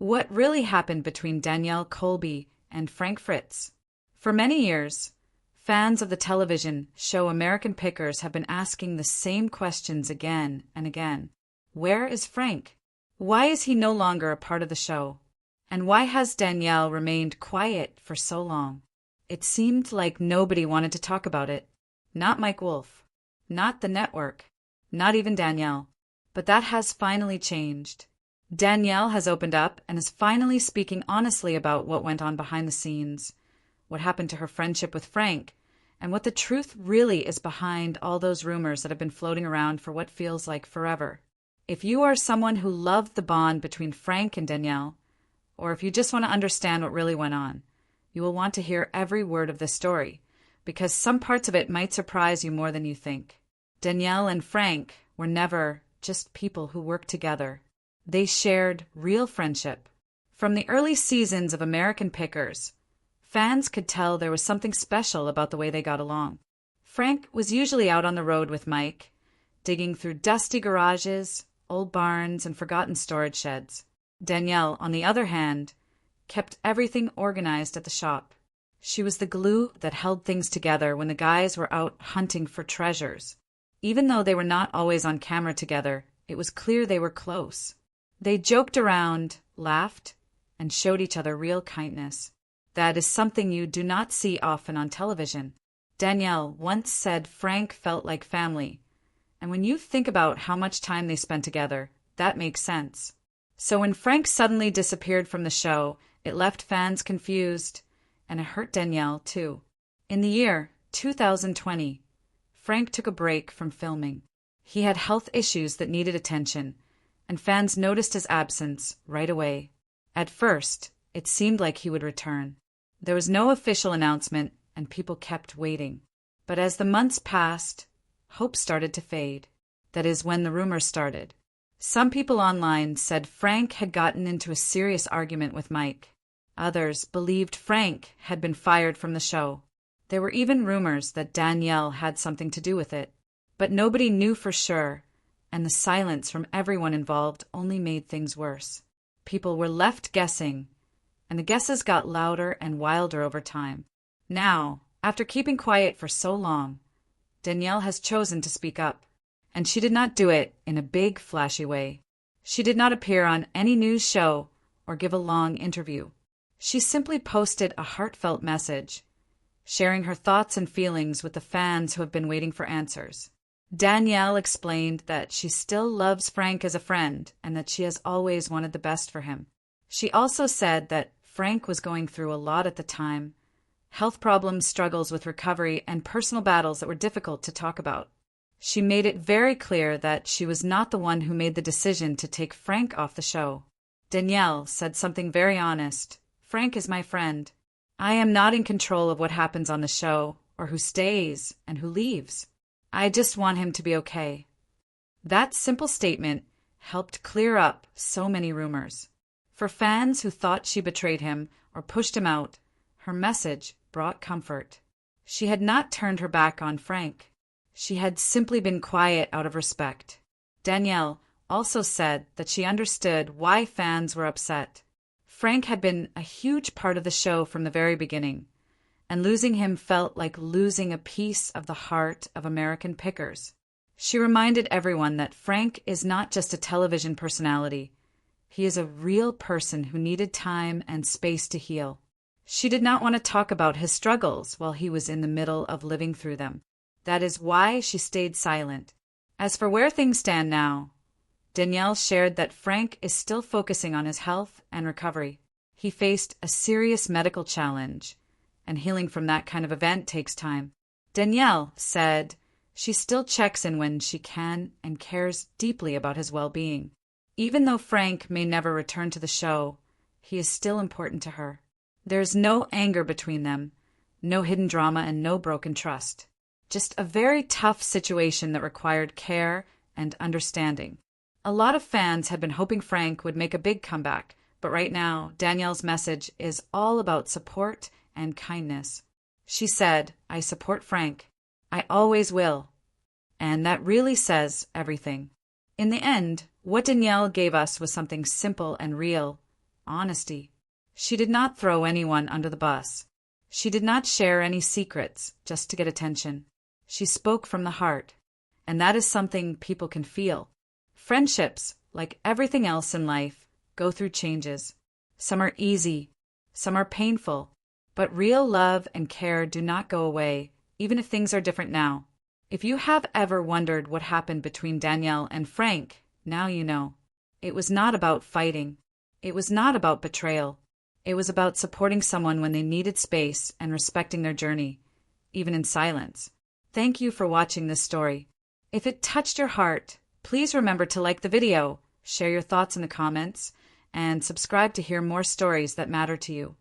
What really happened between Danielle Colby and Frank Fritz? For many years, fans of the television show American Pickers have been asking the same questions again and again. Where is Frank? Why is he no longer a part of the show? And why has Danielle remained quiet for so long? It seemed like nobody wanted to talk about it. Not Mike Wolf, not the network, not even Danielle. But that has finally changed. Danielle has opened up and is finally speaking honestly about what went on behind the scenes, what happened to her friendship with Frank, and what the truth really is behind all those rumors that have been floating around for what feels like forever. If you are someone who loved the bond between Frank and Danielle, or if you just want to understand what really went on, you will want to hear every word of this story, because some parts of it might surprise you more than you think. Danielle and Frank were never just people who worked together. They shared real friendship. From the early seasons of American Pickers, fans could tell there was something special about the way they got along. Frank was usually out on the road with Mike, digging through dusty garages, old barns, and forgotten storage sheds. Danielle, on the other hand, kept everything organized at the shop. She was the glue that held things together when the guys were out hunting for treasures. Even though they were not always on camera together, it was clear they were close. They joked around, laughed, and showed each other real kindness. That is something you do not see often on television. Danielle once said Frank felt like family, and when you think about how much time they spent together, that makes sense. So when Frank suddenly disappeared from the show, it left fans confused, and it hurt Danielle too. In the year 2020, Frank took a break from filming. He had health issues that needed attention, and fans noticed his absence right away. At first, it seemed like he would return. There was no official announcement, and people kept waiting. But as the months passed, hope started to fade. That is when the rumors started. Some people online said Frank had gotten into a serious argument with Mike. Others believed Frank had been fired from the show. There were even rumors that Danielle had something to do with it. But nobody knew for sure, and the silence from everyone involved only made things worse. People were left guessing, and the guesses got louder and wilder over time. Now, after keeping quiet for so long, Danielle has chosen to speak up, and she did not do it in a big, flashy way. She did not appear on any news show or give a long interview. She simply posted a heartfelt message, sharing her thoughts and feelings with the fans who have been waiting for answers. Danielle explained that she still loves Frank as a friend and that she has always wanted the best for him. She also said that Frank was going through a lot at the time, health problems, struggles with recovery, and personal battles that were difficult to talk about. She made it very clear that she was not the one who made the decision to take Frank off the show. Danielle said something very honest. Frank is my friend. I am not in control of what happens on the show or who stays and who leaves. I just want him to be okay. That simple statement helped clear up so many rumors. For fans who thought she betrayed him or pushed him out, her message brought comfort. She had not turned her back on Frank. She had simply been quiet out of respect. Danielle also said that she understood why fans were upset. Frank had been a huge part of the show from the very beginning, and losing him felt like losing a piece of the heart of American Pickers. She reminded everyone that Frank is not just a television personality. He is a real person who needed time and space to heal. She did not want to talk about his struggles while he was in the middle of living through them. That is why she stayed silent. As for where things stand now, Danielle shared that Frank is still focusing on his health and recovery. He faced a serious medical challenge, and healing from that kind of event takes time. Danielle said she still checks in when she can and cares deeply about his well-being. Even though Frank may never return to the show, he is still important to her. There is no anger between them, no hidden drama, and no broken trust. Just a very tough situation that required care and understanding. A lot of fans had been hoping Frank would make a big comeback, but right now, Danielle's message is all about support and kindness. She said, "I support Frank. I always will." And that really says everything. In the end, what Danielle gave us was something simple and real, honesty. She did not throw anyone under the bus. She did not share any secrets just to get attention. She spoke from the heart. And that is something people can feel. Friendships, like everything else in life, go through changes. Some are easy, some are painful, but real love and care do not go away, even if things are different now. If you have ever wondered what happened between Danielle and Frank, now you know. It was not about fighting. It was not about betrayal. It was about supporting someone when they needed space and respecting their journey, even in silence. Thank you for watching this story. If it touched your heart, please remember to like the video, share your thoughts in the comments, and subscribe to hear more stories that matter to you.